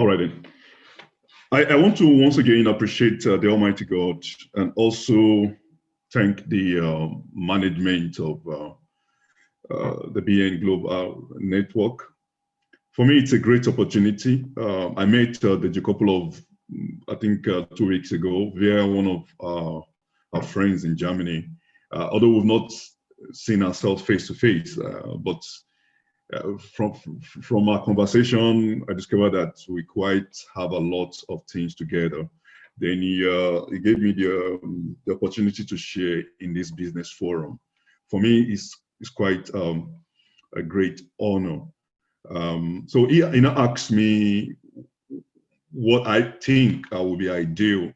All right then. I want to once again appreciate the Almighty God and also thank the management of the BN Global Network. For me, it's a great opportunity. I met the couple of, I think 2 weeks ago via one of our friends in Germany. Although we've not seen ourselves face to face, but from our conversation, I discovered that we quite have a lot of things together. Then he gave me the opportunity to share in this business forum. For me, it's quite a great honor. So he asked me what I think will be ideal,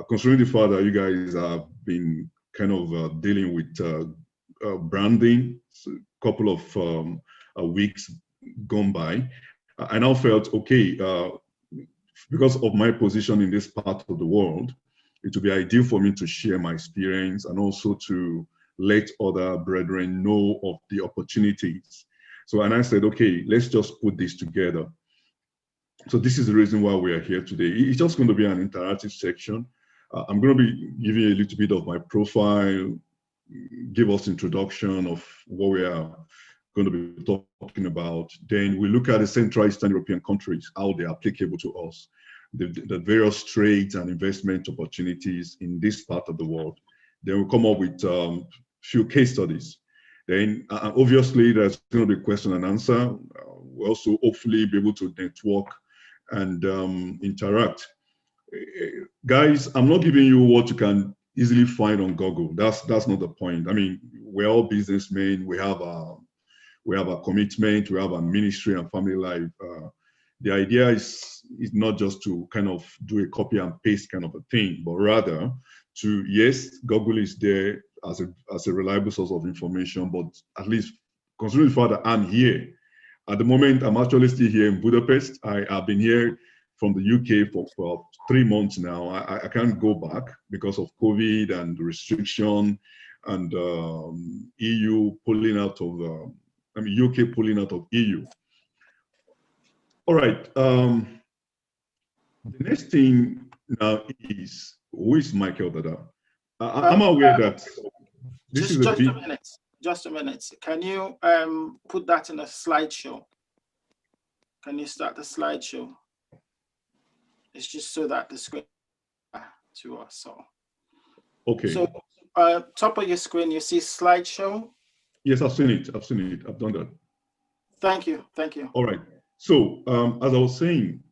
considering the fact that you guys have been kind of dealing with branding a couple of weeks gone by. I now felt, okay, because of my position in this part of the world, it would be ideal for me to share my experience and also to let other brethren know of the opportunities. So, and I said, okay, let's just put this together. So this is the reason why we are here today. It's just going to be an interactive section. I'm going to be giving you a little bit of my profile, give us introduction of what we are going to be talking about. Then we look at the Central Eastern European countries, how they are applicable to us, the various trades and investment opportunities in this part of the world. Then we come up with few case studies. Then obviously there's going to be question and answer. We'll also hopefully be able to network and interact. Guys, I'm not giving you what you can easily find on Google. That's not the point. I mean, we're all businessmen. We have a commitment. We have a ministry and family life. The idea is not just to kind of do a copy and paste kind of a thing, but rather to, yes, Google is there as a reliable source of information, but at least considering the fact that I'm here, at the moment, I'm actually still here in Budapest. I've been here from the UK for 3 months now. I can't go back because of COVID and the restriction and EU pulling out of, UK pulling out of EU. All right. The next thing now is, who is Michael DADA? I'm aware that this is just a minute. Just a minute. Can you put that in a slideshow? Can you start the slideshow? It's just so that the screen to us. So okay. So top of your screen, you see slideshow. Yes, I've seen it. I've done that. Thank you. Thank you. All right. So as I was saying,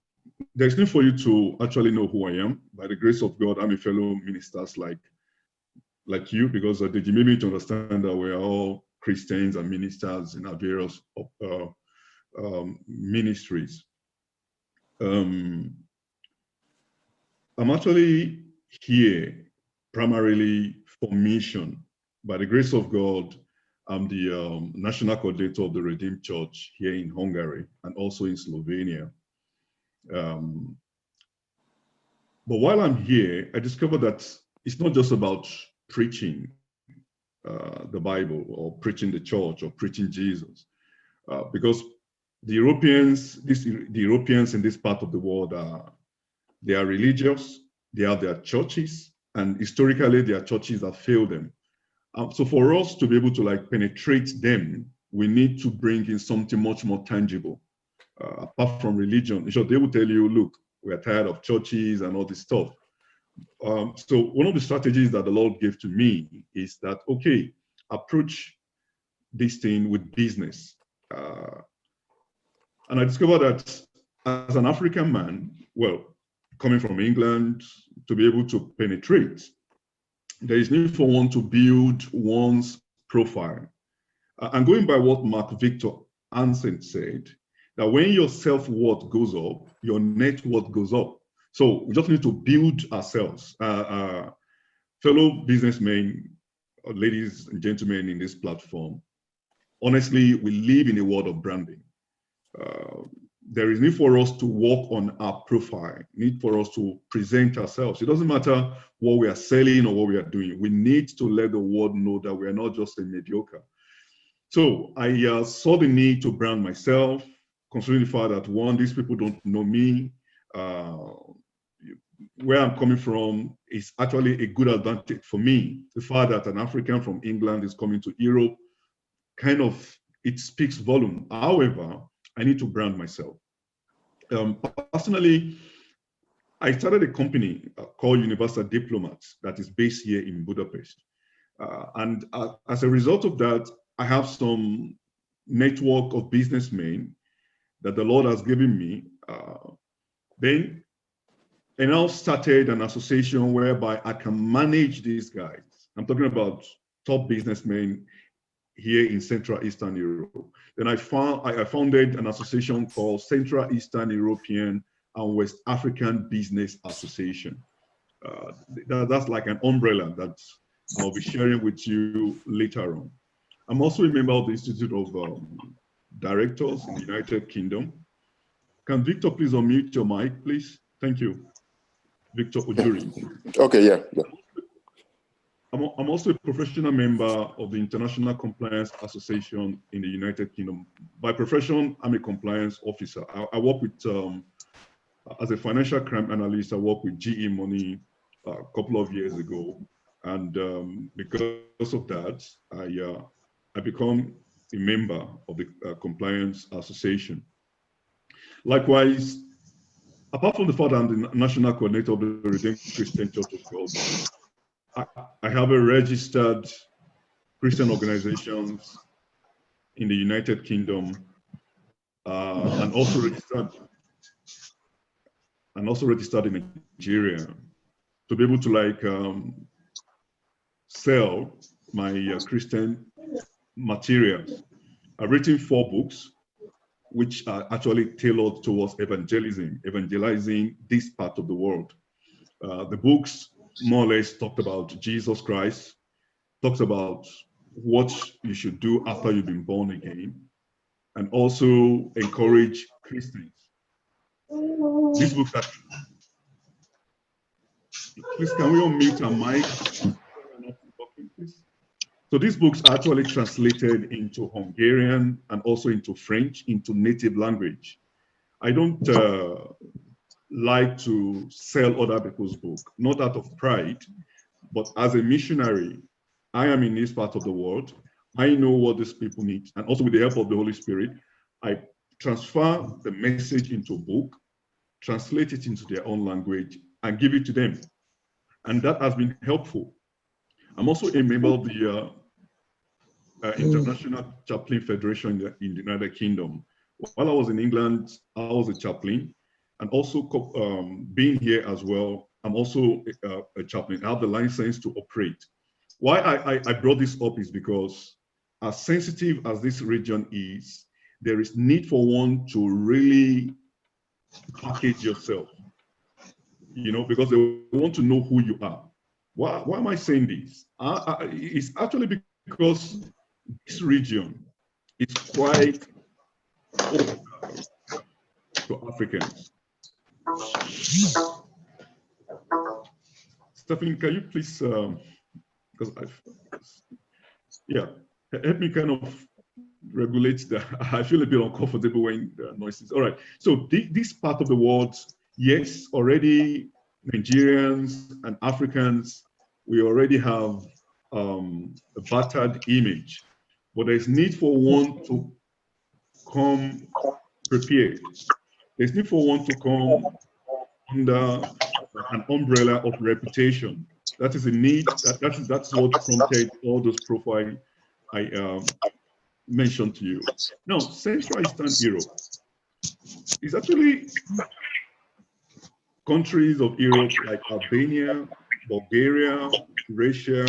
there's need for you to actually know who I am. By the grace of God, I'm a fellow ministers like you, because they made me to understand that we are all Christians and ministers in our various ministries. I'm actually here primarily for mission. By the grace of God, I'm the national coordinator of the Redeemed Church here in Hungary and also in Slovenia. But while I'm here, I discovered that it's not just about preaching the Bible or preaching the church or preaching Jesus, because the Europeans in this part of the world they are religious, they have their churches, and historically their churches have failed them. So for us to be able to penetrate them, we need to bring in something much more tangible, apart from religion. So they will tell you, look, we're tired of churches and all this stuff. So one of the strategies that the Lord gave to me is that, okay, approach this thing with business. And I discovered that as an African man, well, coming from England, to be able to penetrate, there is need for one to build one's profile. And going by what Mark Victor Hansen said, that when your self-worth goes up, your net worth goes up. So we just need to build ourselves. Fellow businessmen, ladies and gentlemen in this platform, honestly, we live in a world of branding. There is need for us to work on our profile, need for us to present ourselves. It doesn't matter what we are selling or what we are doing. We need to let the world know that we are not just a mediocre. So I saw the need to brand myself, considering the fact that one, these people don't know me. where I'm coming from is actually a good advantage for me. The fact that an African from England is coming to Europe, kind of, it speaks volume. However, I need to brand myself. Personally, I started a company called Universal Diplomats that is based here in Budapest. And as a result of that, I have some network of businessmen that the Lord has given me. Then I now started an association whereby I can manage these guys. I'm talking about top businessmen here in Central Eastern Europe. Then I founded an association called Central Eastern European and West African Business Association. That's like an umbrella that I'll be sharing with you later on. I'm also a member of the Institute of Directors in the United Kingdom. Can Victor please unmute your mic, please? Thank you. Victor Ujuri. Okay, yeah. I'm also a professional member of the International Compliance Association in the United Kingdom. By profession, I'm a compliance officer. I work with, as a financial crime analyst, I worked with GE Money a couple of years ago. And because of that, I become a member of the Compliance Association. Likewise, apart from the fact I'm the national coordinator of the Redeemed Christian Church of God, I have a registered Christian organizations in the United Kingdom, and also registered in Nigeria to be able to sell my Christian materials. I've written 4 books, which are actually tailored towards evangelizing this part of the world. The books more or less talked about Jesus Christ, talks about what you should do after you've been born again, and also encourage Christians. These books are, please can we unmute our mic? So these books are actually translated into Hungarian and also into French, into native language. I don't like to sell other people's book, not out of pride, but as a missionary, I am in this part of the world. I know what these people need. And also with the help of the Holy Spirit, I transfer the message into a book, translate it into their own language, and give it to them. And that has been helpful. I'm also a member of the International Chaplain Federation in the United Kingdom. While I was in England, I was a chaplain, and also being here as well, I'm also a chaplain. I have the license to operate. Why I brought this up is because as sensitive as this region is, there is need for one to really package yourself, because they want to know who you are. Why am I saying this? It's actually because this region is quite open to Africans. Stephanie, can you please, because help me kind of regulate that. I feel a bit uncomfortable when there are noises. All right, so this part of the world, yes, already Nigerians and Africans, we already have a battered image, but there's need for one to come prepared. There's need for one to come under an umbrella of reputation. That is a need. That's what prompted all those profiles I mentioned to you. Now, Central Eastern Europe is actually countries of Europe like Albania, Bulgaria, Russia,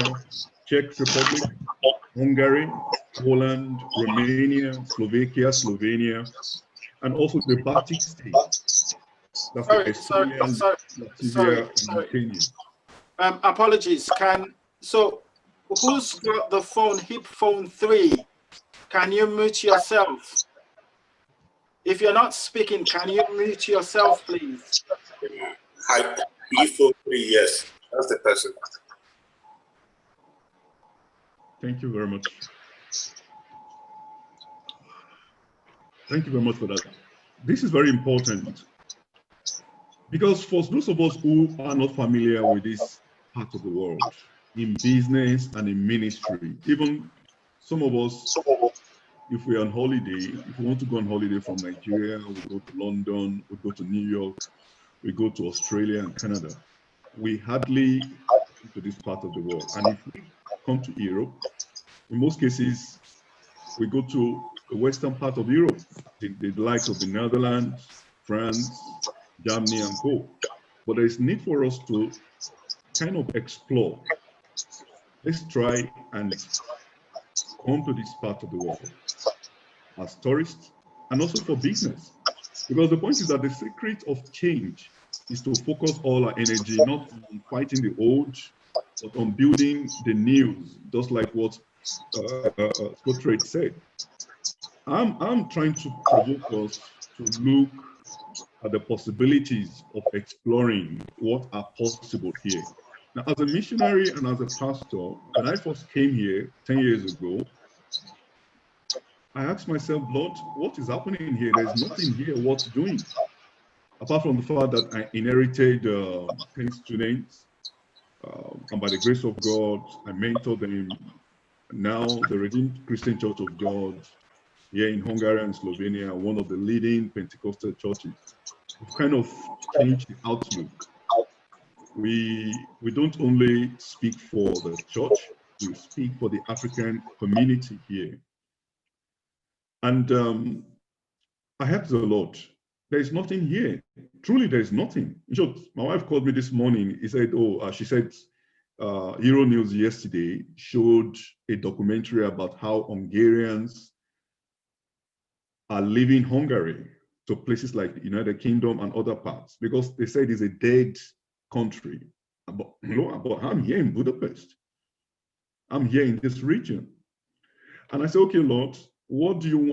Czech Republic, Hungary, Poland, Romania, Slovakia, Slovenia, and also the Baltic states. That's sorry. Apologies. Who's got the phone, HIP phone 3? Can you mute yourself? If you're not speaking, can you mute yourself, please? Hi, phone 3, yes. That's the person. Thank you very much. Thank you very much for that. This is very important. Because for those of us who are not familiar with this part of the world, in business and in ministry, even some of us, if we're on holiday, if we want to go on holiday from Nigeria, we go to London, we go to New York, we go to Australia and Canada. We hardly come to this part of the world. And if we come to Europe, in most cases, we go to the western part of Europe, the likes of the Netherlands, France, Germany, and co. But there is need for us to kind of explore. Let's try and come to this part of the world as tourists and also for business. Because the point is that the secret of change is to focus all our energy not on fighting the old, but on building the new, just like what Scott Trade said. I'm trying to provoke us to look at the possibilities of exploring what are possible here. Now, as a missionary and as a pastor, when I first came here 10 years ago, I asked myself, Lord, what is happening here? There's nothing here worth doing. Apart from the fact that I inherited 10 students, and by the grace of God, I mentored them. Now, the Redeemed Christian Church of God here in Hungary and Slovenia, one of the leading Pentecostal churches. We've kind of changed the outlook. We don't only speak for the church, we speak for the African community here. And I helped the Lord. There is nothing here. Truly, there is nothing. In short, my wife called me this morning. She said, Euro News yesterday showed a documentary about how Hungarians are leaving Hungary to places like the United Kingdom and other parts because they said it's a dead country. But I'm here in Budapest. I'm here in this region. And I said, okay, Lord,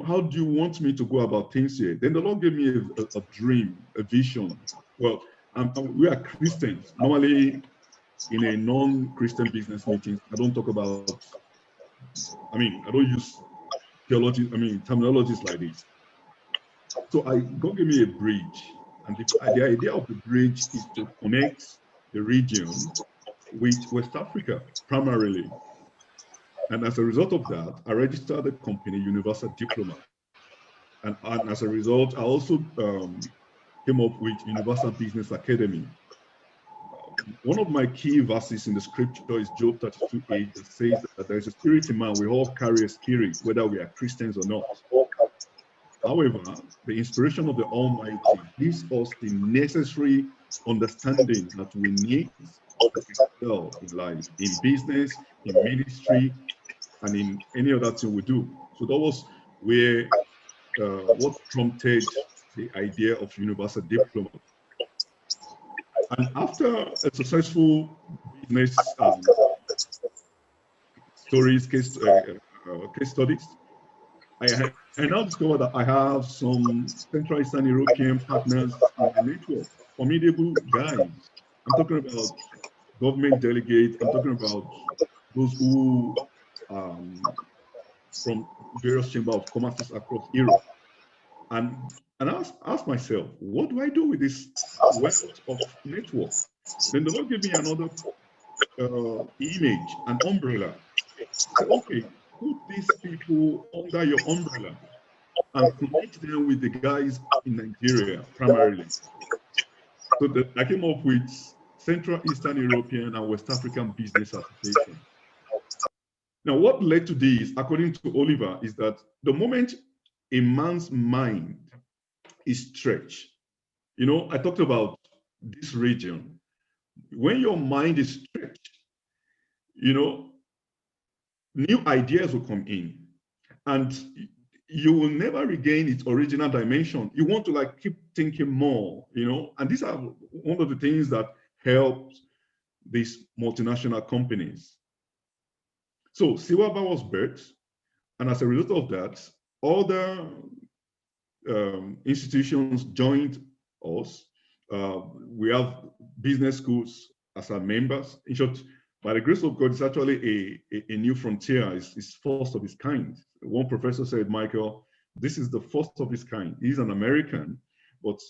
how do you want me to go about things here? Then the Lord gave me a dream, a vision. Well, we are Christians. Normally, in a non-Christian business meeting, I don't talk about, I don't use terminologies like this. So God gave me a bridge. And the idea of the bridge is to connect the region with West Africa, primarily. And as a result of that, I registered the company Universal Diplomat. And as a result, I also came up with Universal Business Academy. One of my key verses in the scripture is Job 32:8 that says that there is a spirit in man. We all carry a spirit, whether we are Christians or not. However, the inspiration of the Almighty gives us the necessary understanding that we need to excel in life, in business, in ministry, and in any other thing we do. So that was where what prompted the idea of Universal Diplomat. And after a successful business case studies, I now discovered that I have some Central Eastern European partners in the network, formidable guys. I'm talking about government delegates. I'm talking about those who from various chambers of commerce across Europe. And I asked myself, what do I do with this wealth of network? Then the Lord gave me another image, an umbrella. I said, okay, put these people under your umbrella and connect them with the guys in Nigeria primarily. So I came up with Central Eastern European and West African Business Association. Now, what led to this, according to Oliver, is that the moment a man's mind is stretched, I talked about this region. When your mind is stretched, new ideas will come in and you will never regain its original dimension. You want to keep thinking more, and these are one of the things that help these multinational companies. So Siwaba was birthed, and as a result of that, other institutions joined us. We have business schools as our members. In short, by the grace of God, it's actually a new frontier. It's first of its kind. One professor said, Michael, this is the first of its kind. He's an American, but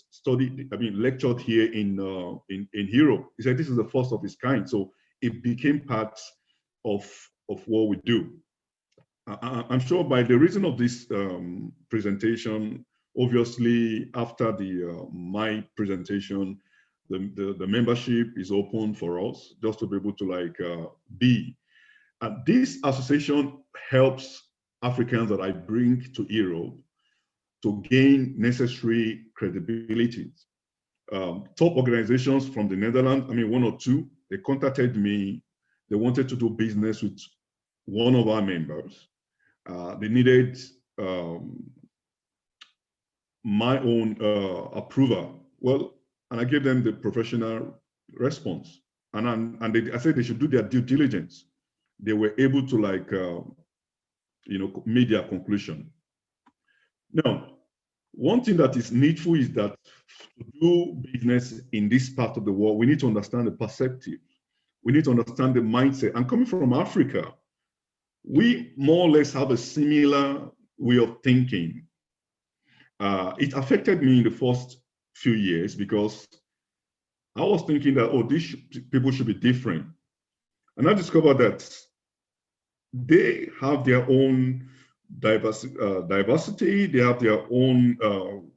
lectured here in Europe. He said this is the first of its kind. So it became part of what we do. I'm sure by the reason of this presentation, obviously after my presentation, the membership is open for us just to be able to be. And this association helps Africans that I bring to Europe to gain necessary credibility. Top organizations from the Netherlands, one or two, they contacted me. They wanted to do business with one of our members. They needed my own approval. Well, and I gave them the professional response. And I said they should do their due diligence. They were able to make their conclusion. Now, one thing that is needful is that to do business in this part of the world, we need to understand the perspective. We need to understand the mindset. And coming from Africa, we more or less have a similar way of thinking. It affected me in the first few years because I was thinking that, these people should be different. And I discovered that they have their own diversity, they have their own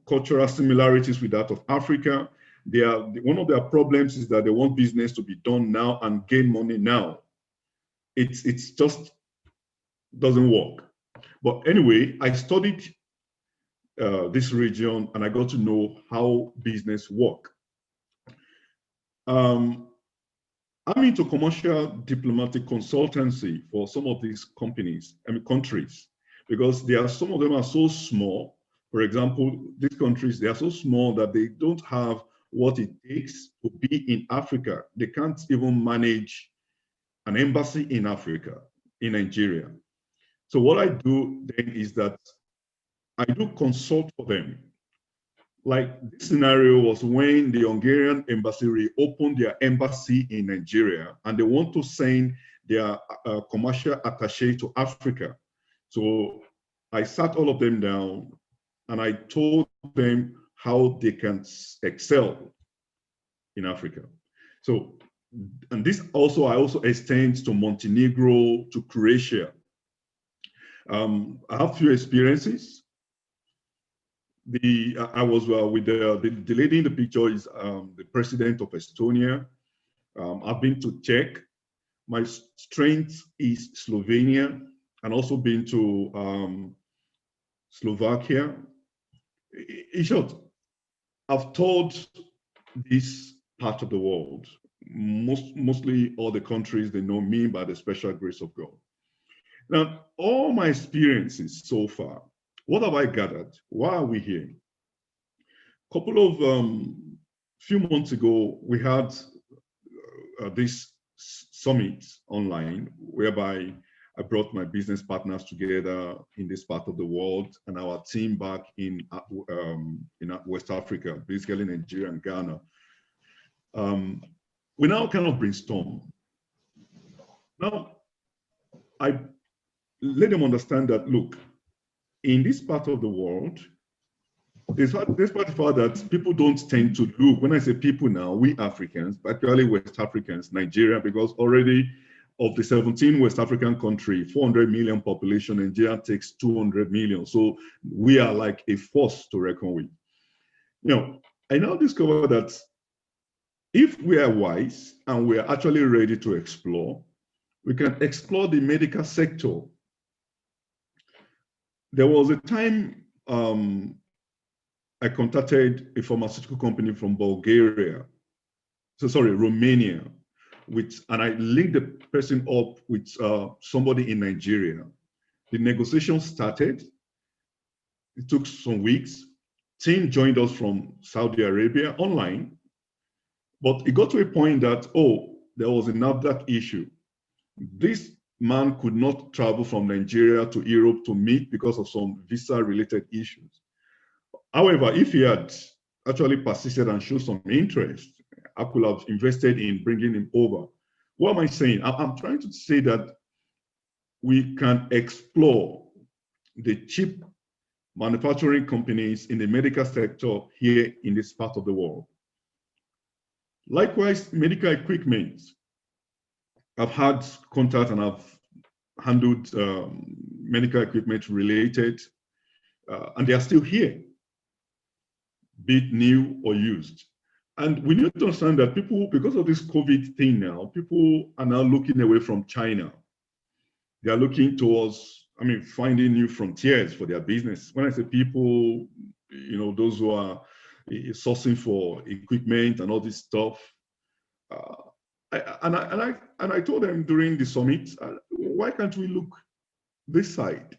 cultural similarities with that of Africa. One of their problems is that they want business to be done now and gain money now. It's just doesn't work. But anyway, I studied this region and I got to know how business work. I'm into commercial diplomatic consultancy for some of these countries, because some of them are so small. For example, these countries, they are so small that they don't have what it takes to be in Africa. They can't even manage an embassy in Africa, in Nigeria. So what I do then is that I do consult for them. Like this scenario was when the Hungarian embassy reopened their embassy in Nigeria and they want to send their commercial attaché to Africa. So I sat all of them down and I told them how they can excel in Africa. So, and this also, I also extend to Montenegro, to Croatia. I have few experiences. I was with the lady in the picture is the president of Estonia. I've been to Czech. My strength is Slovenia, and also been to Slovakia. In short, I've toured this part of the world. Mostly all the countries, they know me by the special grace of God. Now, all my experiences so far, what have I gathered? Why are we here? Few months ago, we had this summit online, whereby I brought my business partners together in this part of the world and our team back in West Africa, basically Nigeria and Ghana. We now kind of brainstorm. Now, I let them understand that, look, in this part of the world, despite the fact that people don't tend to look, when I say people now, we Africans, particularly West Africans, Nigeria, because already of the 17 West African countries, 400 million population, Nigeria takes 200 million. So we are like a force to reckon with. I now discover that if we are wise and we are actually ready to explore, we can explore the medical sector. There was a time I contacted a pharmaceutical company from Romania, and I linked the person up with somebody in Nigeria. The negotiation started. It took some weeks. Team joined us from Saudi Arabia online, but it got to a point that, there was another issue. This man could not travel from Nigeria to Europe to meet because of some visa-related issues. However, if he had actually persisted and showed some interest, I could have invested in bringing him over. What am I saying? I'm trying to say that we can explore the cheap manufacturing companies in the medical sector here in this part of the world. Likewise, medical equipment. I've had contact and I've handled medical equipment related, and they are still here, be it new or used. And we need to understand that people, because of this COVID thing now, people are now looking away from China. They are looking towards, finding new frontiers for their business. When I say people, those who are sourcing for equipment and all this stuff. I told them during the summit, why can't we look this side?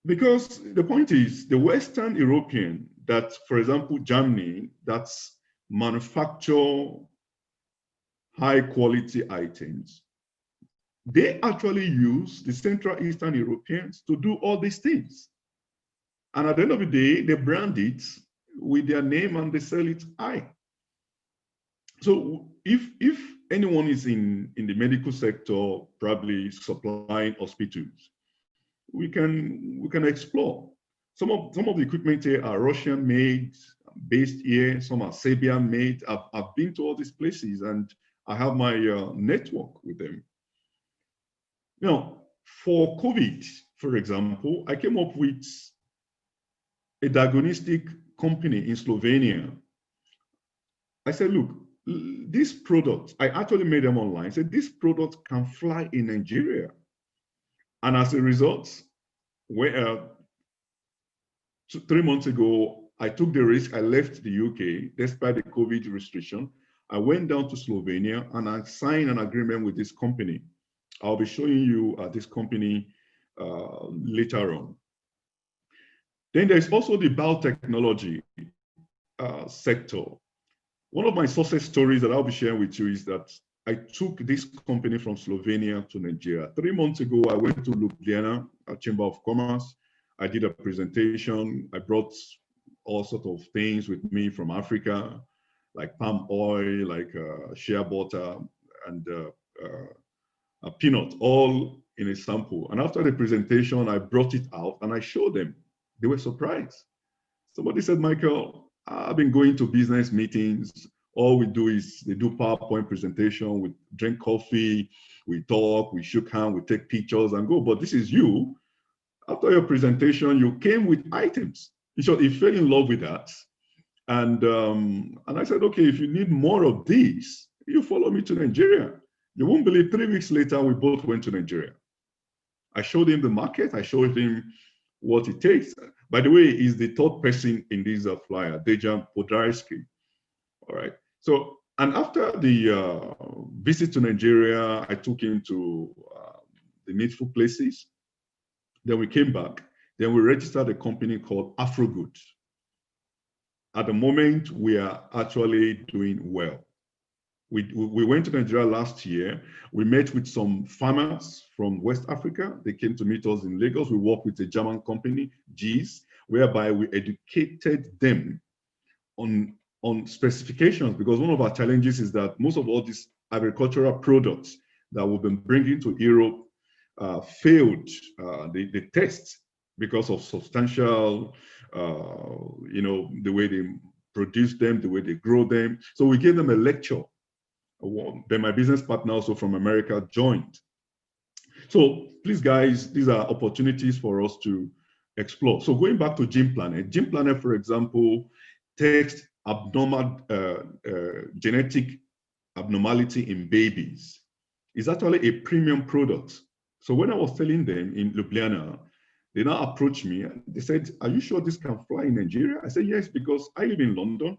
Because the point is, the Western European that, for example, Germany, that's manufacture high quality items, they actually use the Central Eastern Europeans to do all these things. And at the end of the day, they brand it with their name and they sell it high. So if anyone is in the medical sector, probably supplying hospitals, we can explore. Some of the equipment here are Russian made, based here. Some are Serbian made. I've been to all these places and I have my network with them. Now, for COVID, for example, I came up with a diagnostic company in Slovenia. I said, look, this product, I actually made them online. I said, this product can fly in Nigeria. And as a result, 3 months ago, I took the risk. I left the UK despite the COVID restriction. I went down to Slovenia and I signed an agreement with this company. I'll be showing you this company later on. Then there's also the biotechnology sector. One of my success stories that I'll be sharing with you is that I took this company from Slovenia to Nigeria. 3 months ago, I went to Ljubljana, a Chamber of Commerce. I did a presentation. I brought all sorts of things with me from Africa, like palm oil, like shea butter, and a peanut, all in a sample. And after the presentation, I brought it out and I showed them. They were surprised. Somebody said, Michael, I've been going to business meetings. All we do is they do PowerPoint presentation, we drink coffee, we talk, we shook hands, we take pictures and go. But this is you. After your presentation, you came with items. In short, he fell in love with that. And I said, okay, if you need more of this, you follow me to Nigeria. You won't believe 3 weeks later, we both went to Nigeria. I showed him the market. I showed him what it takes. By the way, he's the third person in this flyer, Dejan Podarski. All right. So, and after the visit to Nigeria, I took him to the needful places. Then we came back. Then we registered a company called Afrogood. At the moment, we are actually doing well. We went to Nigeria last year. We met with some farmers from West Africa. They came to meet us in Lagos. We worked with a German company, GIS, whereby we educated them on specifications, because one of our challenges is that most of all these agricultural products that we've been bringing to Europe failed the test because of substantial, the way they produce them, the way they grow them. So we gave them a lecture. Then my business partner also from America joined. So please, guys, these are opportunities for us to explore. So going back to Gene Planet, for example, takes abnormal genetic abnormality in babies. It's actually a premium product. So when I was telling them in Ljubljana, they now approached me. They said, "Are you sure this can fly in Nigeria?" I said, "Yes, because I live in London.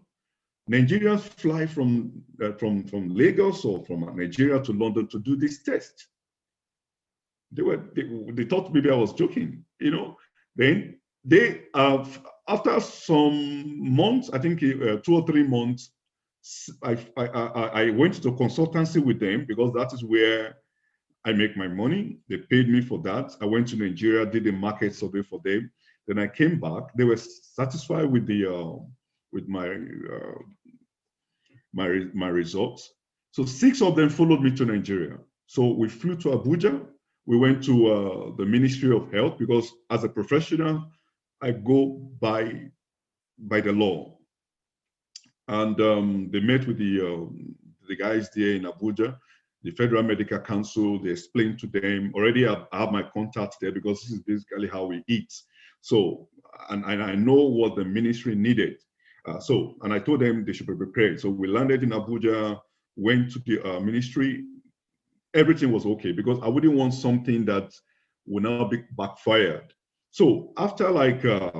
Nigerians fly from Lagos or from Nigeria to London to do this test." They thought maybe I was joking, Then they after some months, I think 2 or 3 months, I went to consultancy with them because that is where I make my money. They paid me for that. I went to Nigeria, did a market survey for them. Then I came back. They were satisfied with my results. So 6 of them followed me to Nigeria. So we flew to Abuja. We went to the Ministry of Health because as a professional, I go by the law. And they met with the guys there in Abuja, the Federal Medical Council. They explained to them, already I have my contacts there because this is basically how we eat. So, and I know what the ministry needed. And I told them they should be prepared. So we landed in Abuja, went to the ministry. Everything was okay because I wouldn't want something that will now be backfired. So after like a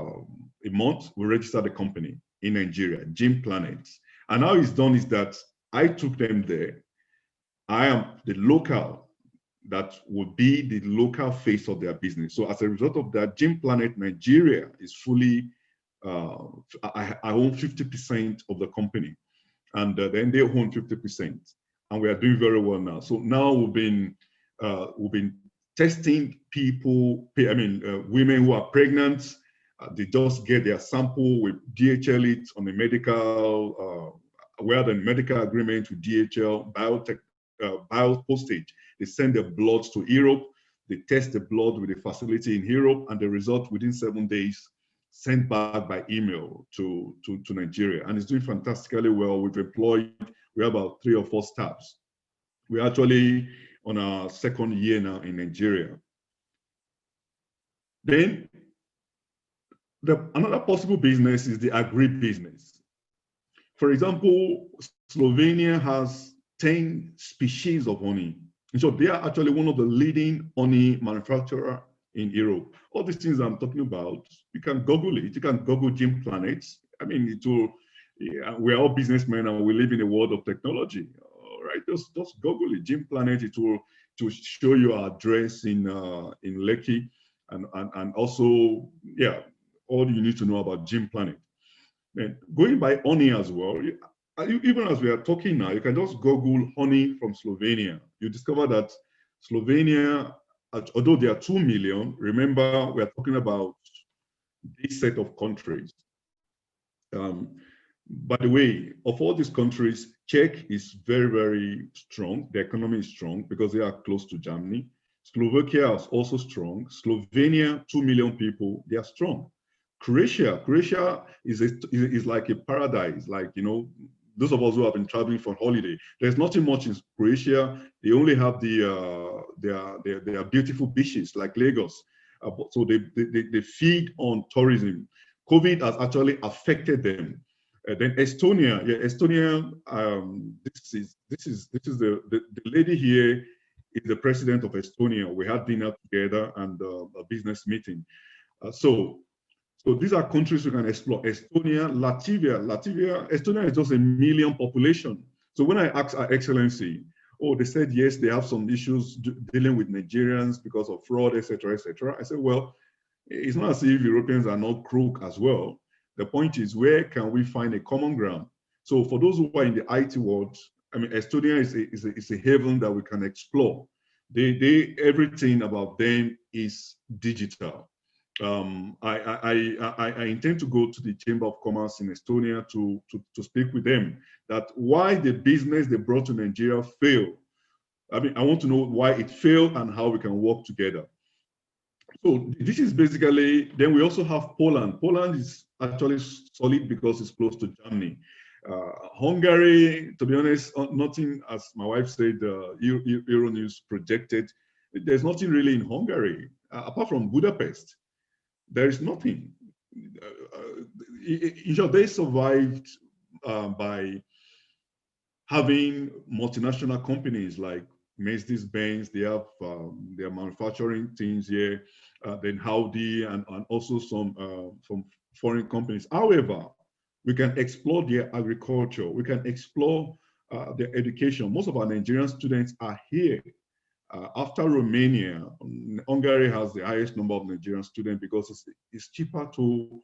month, we registered the company in Nigeria, Gym Planet. And how it's done is that I took them there. I am the local that would be the local face of their business. So as a result of that, Gym Planet Nigeria is fully, I own 50% of the company, and then they own 50%. And we are doing very well now. So now we've been testing people, women who are pregnant. They just get their sample, with DHL it on the medical, we had a medical agreement with DHL, bio postage. They send their blood to Europe. They test the blood with a facility in Europe, and the result within 7 days sent back by email to Nigeria. And it's doing fantastically well. We have about 3 or 4 staffs. We're actually on our 2nd year now in Nigeria. Then another possible business is the agri-business. For example, Slovenia has 10 species of honey. And so they are actually one of the leading honey manufacturer in Europe. All these things I'm talking about, you can Google it. You can Google Gym Planet. I mean, we're all businessmen and we live in a world of technology. All right, just Google it, Gym Planet. It will show you our address in Lekki, and also, yeah, all you need to know about Gym Planet. And going by honey as well, even as we are talking now, you can just Google honey from Slovenia. You discover that Slovenia, although there are 2 million, remember we are talking about this set of countries. By the way, of all these countries, Czech is very, very strong. The economy is strong because they are close to Germany. Slovakia is also strong. Slovenia, 2 million people, they are strong. Croatia is like a paradise, like, you know, those of us who have been traveling for holiday. There's nothing much in Croatia. They only have their beautiful beaches like Lagos. So they feed on tourism. COVID has actually affected them. Then Estonia, this is the lady here is the president of Estonia. We had dinner together and a business meeting. So these are countries you can explore. Estonia, Estonia is just 1 million population. So when I asked Her Excellency, they said yes, they have some issues dealing with Nigerians because of fraud, etc., etc. I said, well, it's not as if Europeans are not crook as well. The point is, where can we find a common ground? So for those who are in the IT world, I mean, Estonia is a haven that we can explore. Everything about them is digital. I intend to go to the Chamber of Commerce in Estonia to speak with them that why the business they brought to Nigeria failed. I mean, I want to know why it failed and how we can work together. So this is basically, then we also have Poland. Poland is actually solid because it's close to Germany. Hungary, to be honest, nothing, as my wife said, Euronews projected, there's nothing really in Hungary, apart from Budapest. There is nothing. They survived by having multinational companies like Mercedes-Benz. They have their manufacturing things here, then Audi, and also some foreign companies. However, we can explore their agriculture. We can explore their education. Most of our Nigerian students are here. After Romania, Hungary has the highest number of Nigerian students because it's cheaper to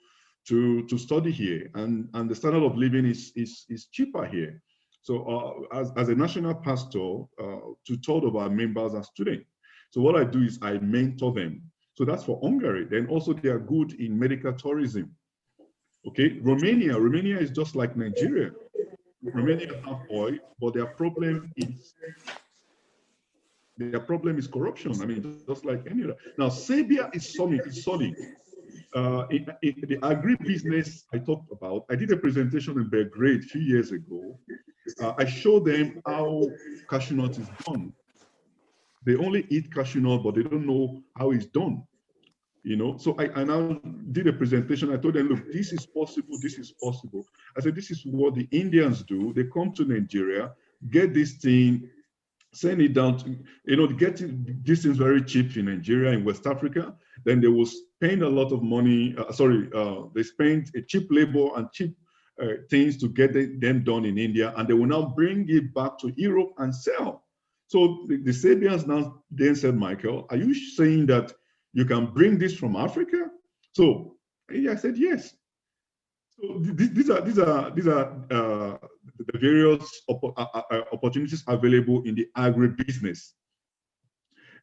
study here, and the standard of living is cheaper here. So as a national pastor, 2/3 of our members are students. So what I do is I mentor them. So that's for Hungary. Then also they are good in medical tourism. Okay, Romania is just like Nigeria. Romania have oil, but their problem is corruption. I mean, just like any other. Now, Serbia is solid. in the agribusiness I talked about, I did a presentation in Belgrade a few years ago. I showed them how cashew nut is done. They only eat cashew nut, but they don't know how it's done. You know, so I now did a presentation. I told them, look, this is possible, this is possible. I said, this is what the Indians do. They come to Nigeria, get this thing, send it down to, you know, get this things very cheap in Nigeria, in West Africa. Then they will spend a lot of money, they spend a cheap labor and cheap things to get them done in India, and they will now bring it back to Europe and sell. So the Sabians now then said, Michael, are you saying that you can bring this from Africa? So I said, yes. So these are the various opportunities available in the agribusiness.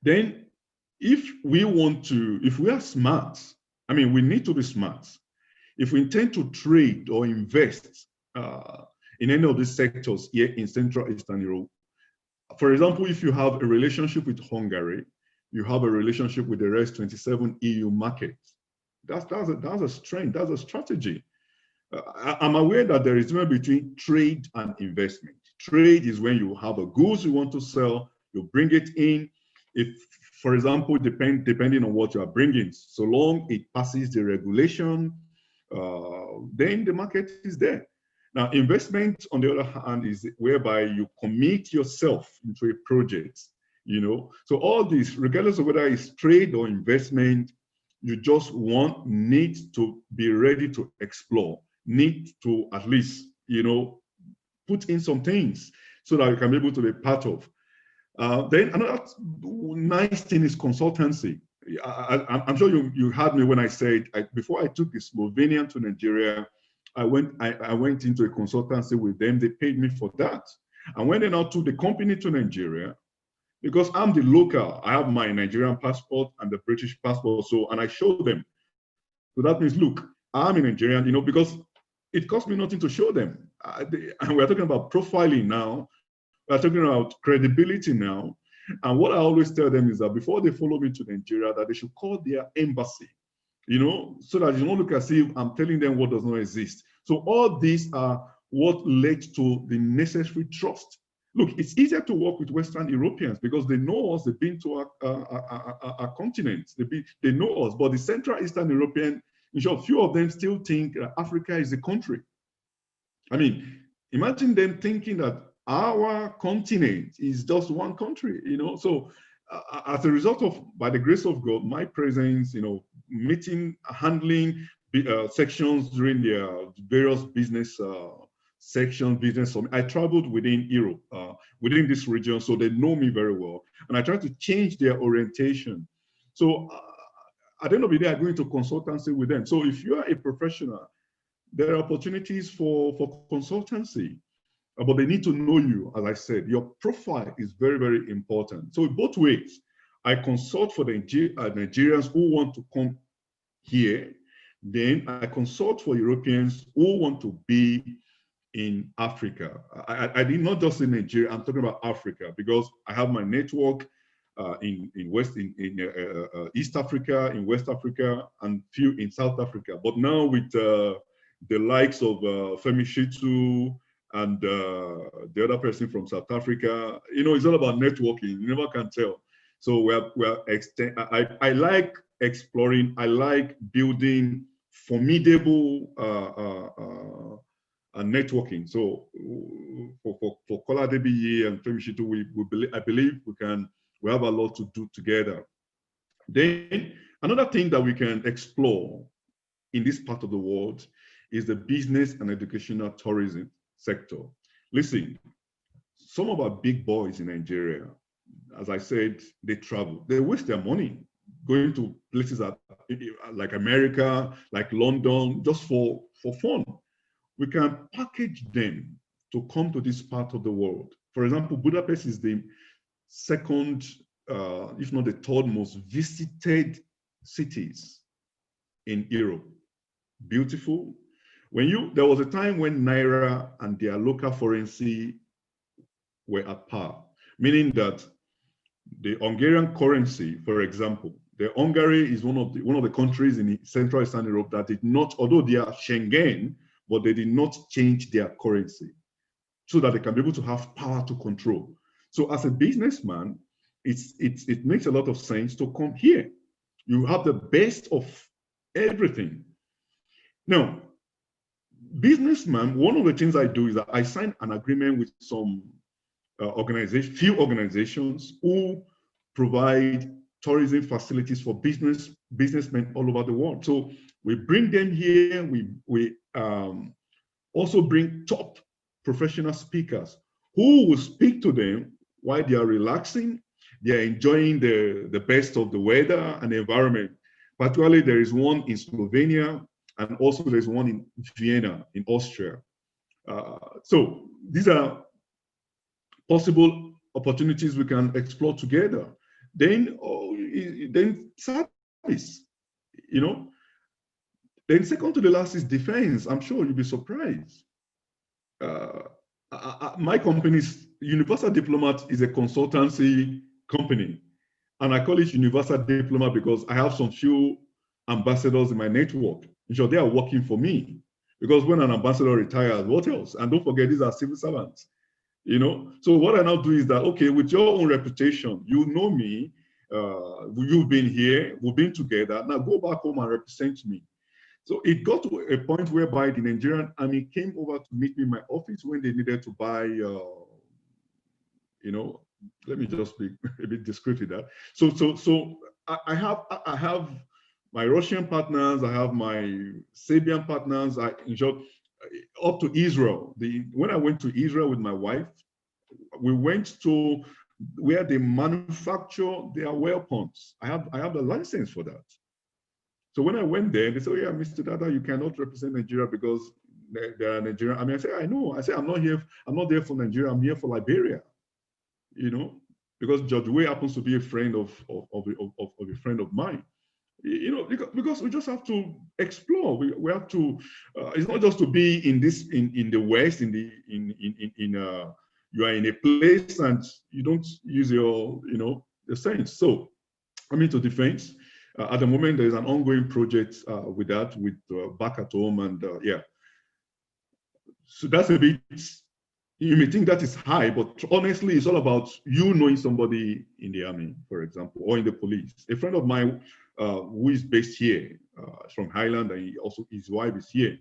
Then, if we are smart, I mean, we need to be smart. If we intend to trade or invest in any of these sectors here in Central Eastern Europe, for example, if you have a relationship with Hungary, you have a relationship with the rest 27 EU markets. That's a strength, that's a strategy. I'm aware that there is a difference between trade and investment. Trade is when you have a goods you want to sell, you bring it in. If, for example, depending on what you are bringing, so long it passes the regulation, then the market is there. Now, investment, on the other hand, is whereby you commit yourself into a project, you know. So all this, regardless of whether it's trade or investment, you just need to be ready to explore, need to at least, you know, put in some things so that you can be able to be part of. Then another nice thing is consultancy. I'm sure you heard me when I said, before I took the Slovenian to Nigeria, I went into a consultancy with them. They paid me for that. And when they now took the company to Nigeria, because I'm the local, I have my Nigerian passport and the British passport. So, and I showed them. So that means, look, I'm a Nigerian, you know, because it cost me nothing to show them. And we're talking about profiling now. We're talking about credibility now. And what I always tell them is that before they follow me to Nigeria, that they should call their embassy, you know, so that you don't look as if I'm telling them what does not exist. So all these are what led to the necessary trust. Look, it's easier to work with Western Europeans because they know us, they've been to our continent, they know us, but the Central Eastern European, in short, few of them still think Africa is a country. I mean, imagine them thinking that our continent is just one country, you know. So as a result of, by the grace of God, my presence, you know, meeting, handling sections during the various business sections, business summit. I traveled within Europe, within this region, so they know me very well. And I try to change their orientation. So at the end of the day, I go into consultancy with them. So if you are a professional, there are opportunities for consultancy. But they need to know you. As I said, your profile is very, very important. So both ways, I consult for the Nigerians who want to come here. Then I consult for Europeans who want to be in Africa. I did not just say Nigeria, I'm talking about Africa, because I have my network in East Africa, in West Africa, and few in South Africa. But now with the likes of Femi Shitu, and the other person from South Africa, you know, it's all about networking. You never can tell. So I like exploring. I like building formidable networking. So for Kola Debiye and Femi Shitu, I believe we have a lot to do together. Then another thing that we can explore in this part of the world is the business and educational tourism sector. Listen, some of our big boys in Nigeria, as I said, they travel. They waste their money going to places like America, like London, just for fun. We can package them to come to this part of the world. For example, Budapest is the second, if not the third most visited cities in Europe. Beautiful. There was a time when Naira and their local currency were at par, meaning that the Hungarian currency, for example, The Hungary is one of the countries in Central Eastern Europe that did not, although they are Schengen, but they did not change their currency so that they can be able to have power to control. So as a businessman, it makes a lot of sense to come here. You have the best of everything. Now, businessman, one of the things I do is that I sign an agreement with some few organizations who provide tourism facilities for businessmen all over the world. So we bring them here. We also bring top professional speakers who will speak to them while they are relaxing. They are enjoying the best of the weather and the environment. Particularly, there is one in Slovenia, and also there's one in Vienna, in Austria. So these are possible opportunities we can explore together. Then service, you know. Then second to the last is defense. I'm sure you'll be surprised. My company's Universal Diplomat is a consultancy company, and I call it Universal Diplomat because I have some few ambassadors in my network. So they are working for me, because when an ambassador retires, what else? And don't forget, these are civil servants, you know. So what I now do is that, okay, with your own reputation, you know me, you've been here, we've been together, now go back home and represent me. So it got to a point whereby the Nigerian army came over to meet me in my office when they needed to buy, you know, let me just be a bit discreet with that. So I have my Russian partners, I have my Serbian partners, in short, up to Israel. When I went to Israel with my wife, we went to where they manufacture their weapons. I have the license for that. So when I went there, they said, oh, yeah, Mr. Dada, you cannot represent Nigeria because they are Nigerian. I mean, I said, I know. I said, I'm not there for Nigeria, I'm here for Liberia. You know, because George Way happens to be a friend of a friend of mine. You know, because we just have to explore. We have to. It's not just to be in the West, you are in a place and you don't use your the sense. So, I mean, to defense. At the moment, there is an ongoing project with back at home, and yeah. So that's a bit. You may think that is high, but honestly, it's all about you knowing somebody in the army, for example, or in the police. A friend of mine who is based here, from Highland, and his wife is here.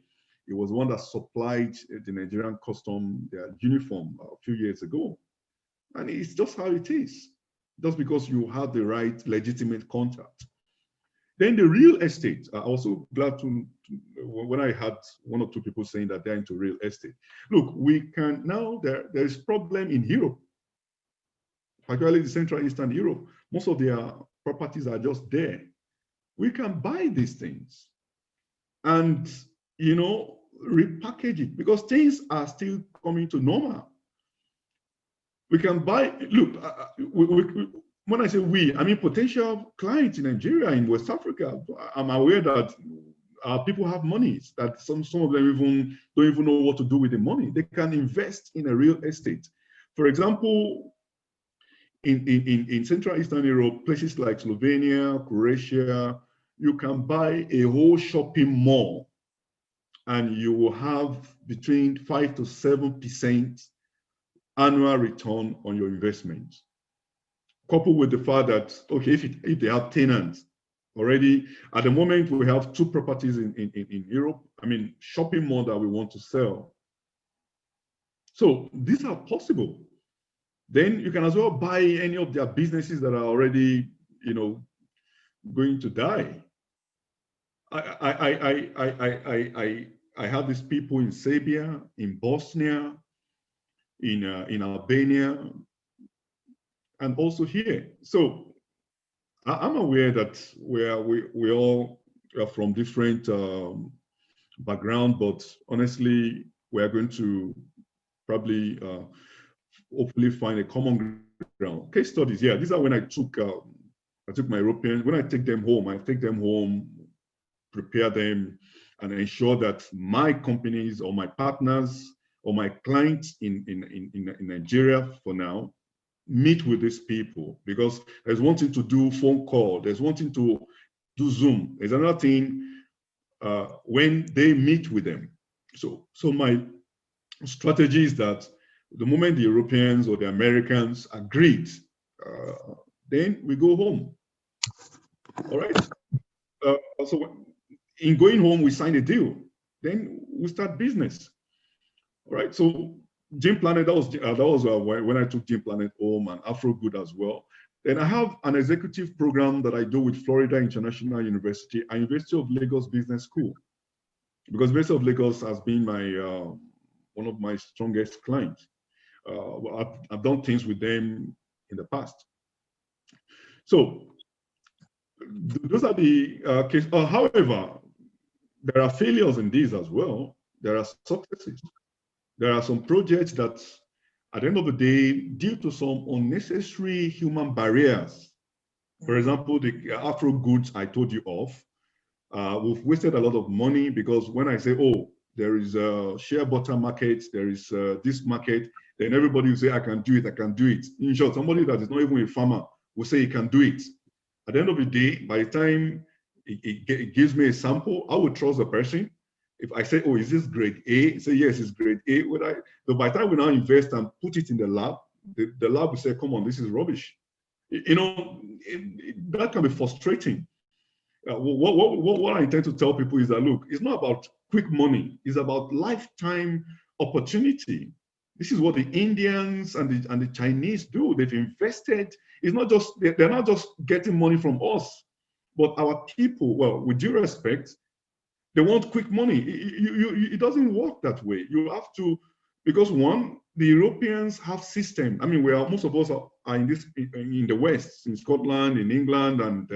He was one that supplied the Nigerian custom their uniform a few years ago, and it's just how it is. Just because you have the right legitimate contact. Then the real estate. I was also glad to when I had one or two people saying that they're into real estate. Look, we can now, there is problem in Europe, particularly the Central Eastern Europe. Most of their properties are just there. We can buy these things and, you know, repackage it because things are still coming to normal. We can buy, look, when I say we, I mean potential clients in Nigeria, in West Africa. I'm aware that people have monies that some of them don't even know what to do with the money. They can invest in a real estate. For example, in Central Eastern Europe, places like Slovenia, Croatia, you can buy a whole shopping mall and you will have between 5 to 7% annual return on your investment. Coupled with the fact that, okay, if they have tenants already, at the moment we have 2 properties in Europe, I mean, shopping mall that we want to sell. So these are possible. Then you can as well buy any of their businesses that are already, you know, going to die. I have these people in Serbia, in Bosnia, in Albania, and also here. So I'm aware that we all are from different background, but honestly, we are going to probably hopefully find a common ground. Case studies, yeah, these are when I took my Europeans. When I take them home, prepare them, and ensure that my companies or my partners or my clients in Nigeria for now, meet with these people, because there's one thing to do phone call, there's one thing to do Zoom, there's another thing when they meet with them. So my strategy is that the moment the Europeans or the Americans agreed, then we go home. All right. So in going home, we sign a deal. Then we start business. All right. So Gym Planet, that was when I took Gym Planet home, and Afro Good as well. Then I have an executive program that I do with Florida International University and University of Lagos Business School, because University of Lagos has been my one of my strongest clients. I've done things with them in the past. So those are the cases. However, there are failures in these as well. There are successes. There are some projects that, at the end of the day, due to some unnecessary human barriers, for example, the Afro Goods I told you of, we've wasted a lot of money, because when I say, oh, there is a shea butter market, there is this market, then everybody will say, I can do it, I can do it. In short, somebody that is not even a farmer will say he can do it. At the end of the day, by the time it gives me a sample, I would trust the person. If I say, oh, is this grade A? Say, yes, it's grade A. So by the time we now invest and put it in the lab, the lab will say, come on, this is rubbish. You know, that can be frustrating. What I intend to tell people is that, look, it's not about quick money. It's about lifetime opportunity. This is what the Indians and the Chinese do. They've invested. It's not just, they're not just getting money from us, but our people, well, with due respect, they want quick money. It doesn't work that way. You have to, because one, the Europeans have system. I mean, most of us are in the West, in Scotland, in England, and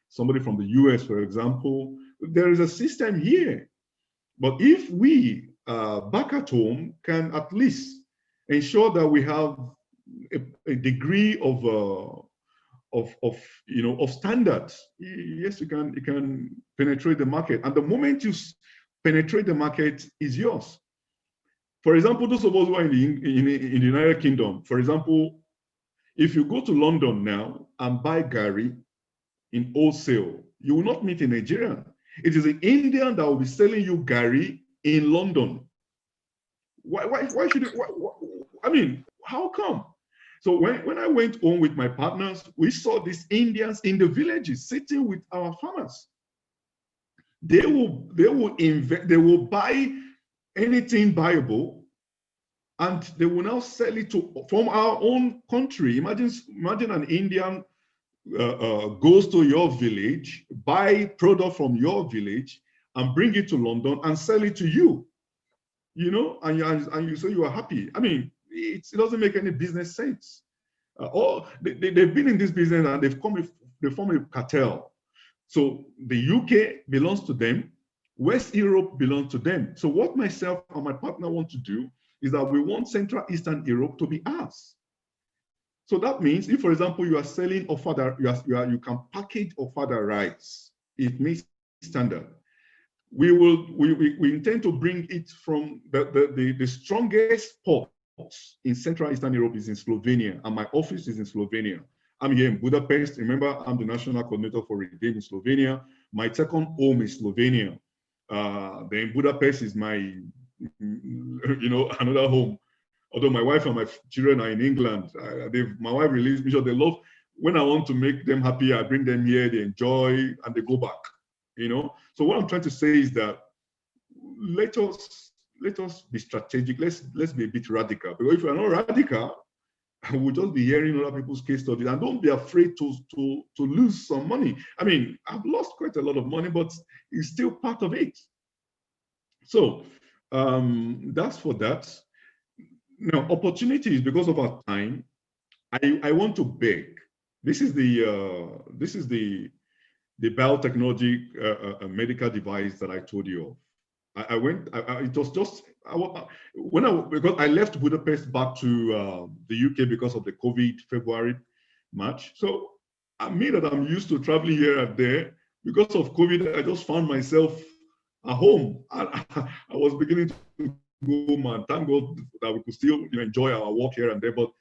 somebody from the US, for example. There is a system here. But if we back at home can at least ensure that we have a degree of standards, yes, you can penetrate the market. And the moment you penetrate the market, is yours. For example, those of us who are in the United Kingdom, for example, if you go to London now and buy Gary in wholesale, you will not meet a Nigerian. It is an Indian that will be selling you Gary in London. Why should it? I mean, how come? So when I went home with my partners, we saw these Indians in the villages sitting with our farmers. They will buy anything viable, and they will now sell it from our own country. Imagine an Indian goes to your village, buy product from your village, and bring it to London and sell it to you. You know, and you say you are happy. I mean, it doesn't make any business sense. They've been in this business and they form a cartel. So the UK belongs to them, West Europe belongs to them. So what myself and my partner want to do is that we want Central Eastern Europe to be ours. So that means if, for example, you are selling ofada, you can package ofada rice. It meets standard. We intend to bring it from the strongest ports in Central Eastern Europe is in Slovenia, and my office is in Slovenia. I'm here in Budapest. Remember, I'm the national coordinator for Redeem in Slovenia. My second home is Slovenia. Then Budapest is my, another home. Although my wife and my children are in England, my wife released me, so they love, when I want to make them happy, I bring them here, they enjoy, and they go back, So what I'm trying to say is that let us be strategic, let's be a bit radical, because if we're not radical, we'll just be hearing other people's case studies, and don't be afraid to lose some money. I mean, I've lost quite a lot of money, but it's still part of it. So that's for that. Now, opportunities, because of our time, I want to beg. This is the biotechnology medical device that I told you of. It was just because I left Budapest back to the UK because of the COVID February, March. So I'm used to traveling here and there. Because of COVID, I just found myself at home. I was beginning to go, man. Thank God that we could still enjoy our work here and there. But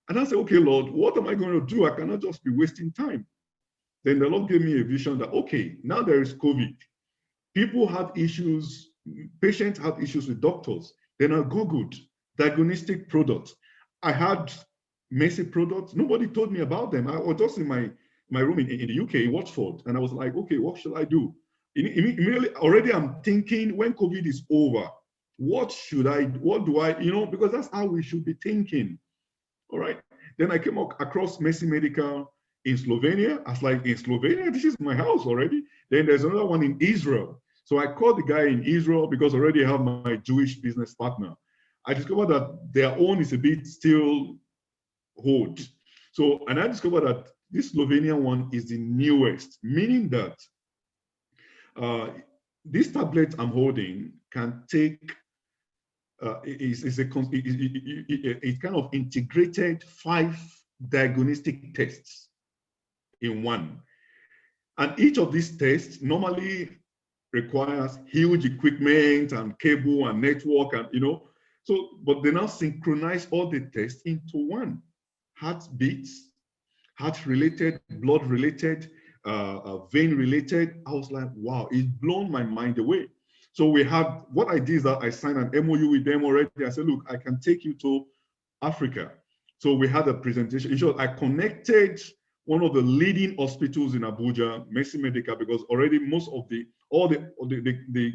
And I said, okay, Lord, what am I going to do? I cannot just be wasting time. Then the Lord gave me a vision that, okay, now there is COVID. People have issues, patients have issues with doctors. Then I Googled diagnostic products. I had Messi products. Nobody told me about them. I was just in my room in the UK, in Watford, and I was like, okay, what should I do? Immediately, already I'm thinking, when COVID is over, what do I, because that's how we should be thinking. All right. Then I came across Messi Medical in Slovenia. I was like, in Slovenia, this is my house already. Then there's another one in Israel. So I called the guy in Israel because already I have my Jewish business partner. I discovered that their own is a bit still old. So, and I discovered that this Slovenian one is the newest, meaning that this tablet I'm holding can take it kind of integrated 5 diagnostic tests in one. And each of these tests normally requires huge equipment and cable and network and, so, but they now synchronize all the tests into one. Heartbeats, heart-related, blood-related, vein-related. I was like, wow, it's blown my mind away. So what I did is that I signed an MOU with them already. I said, look, I can take you to Africa. So we had a presentation. In short, I connected one of the leading hospitals in Abuja, Messi Medical, because already most of all the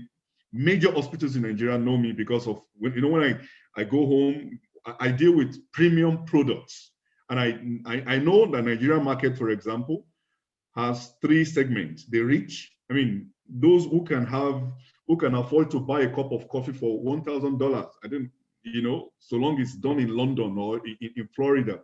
major hospitals in Nigeria know me because of, when I go home, I deal with premium products. And I know the Nigerian market, for example, has 3 segments. The rich, those who can afford to buy a cup of coffee for $1,000. I don't, so long it's done in London or in Florida.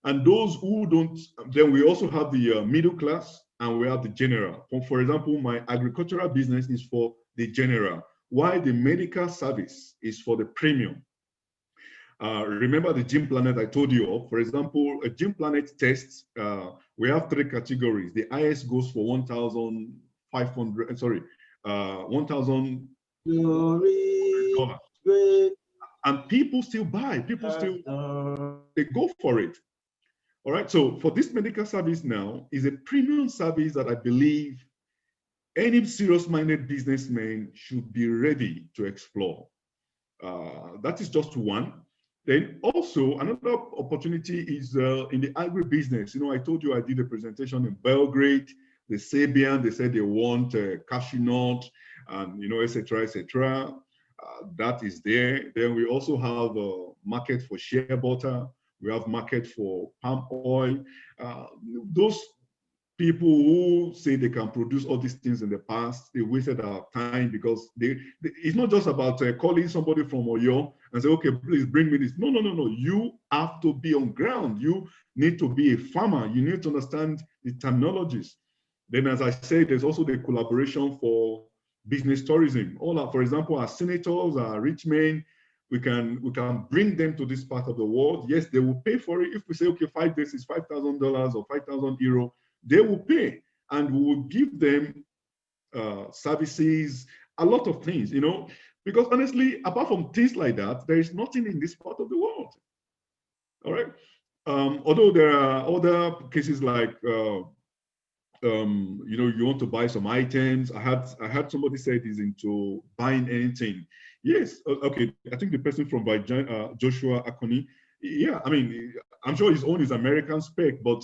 And those who don't, then we also have the middle class and we have the general. For example, my agricultural business is for the general, while the medical service is for the premium. Remember the Gym Planet I told you of? For example, a Gym Planet test, we have 3 categories. The highest goes for $1,500, sorry, $1,000. And people still buy, they go for it. All right, so for this medical service now is a premium service that I believe any serious-minded businessman should be ready to explore. That is just one. Then also another opportunity is in the agribusiness. I told you I did a presentation in Belgrade. The Sabian, they said they want cashew nut and etc. etc. That is there. Then we also have a market for shea butter. We have market for palm oil. Those people who say they can produce all these things in the past, they wasted our time because it's not just about calling somebody from Oyo and say, okay, please bring me this. No. You have to be on ground. You need to be a farmer. You need to understand the terminologies. Then, as I said, there's also the collaboration for business tourism. For example, our senators, our rich men, we can bring them to this part of the world. Yes, they will pay for it. If we say, okay, 5 days is $5,000 or 5,000 euro, they will pay, and we will give them services, a lot of things, because honestly, apart from things like that, there is nothing in this part of the world. All right. Although there are other cases like, you want to buy some items. I had somebody say he's into buying anything. Yes. Okay. I think the person from Joshua Akoni. Yeah. I'm sure his own is American spec, but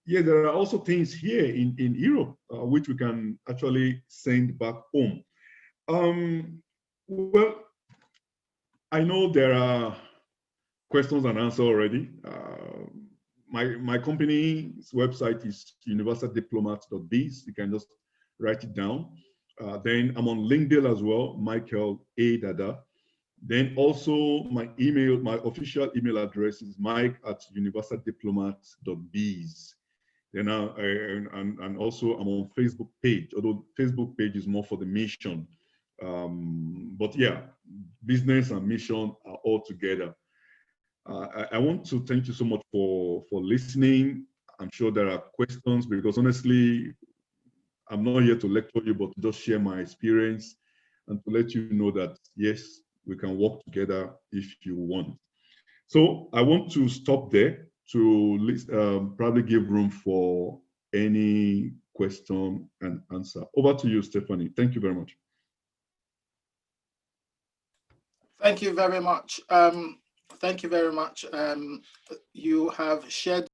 yeah, there are also things here in Europe which we can actually send back home. Well, I know there are questions and answers already. My company's website is universaldiplomat.biz. You can just write it down. Then I'm on LinkedIn as well, Michael A. DADA. Then also my official email address is mike@universaldiplomat.biz. Then and also I'm on Facebook page, although Facebook page is more for the mission. But yeah, business and mission are all together. I want to thank you so much for listening. I'm sure there are questions because honestly, I'm not here to lecture you, but to just share my experience and to let you know that yes, we can work together if you want. So I want to stop there to probably give room for any question and answer. Over to you, Stephanie. Thank you very much. Thank you very much. Thank you very much. You have shared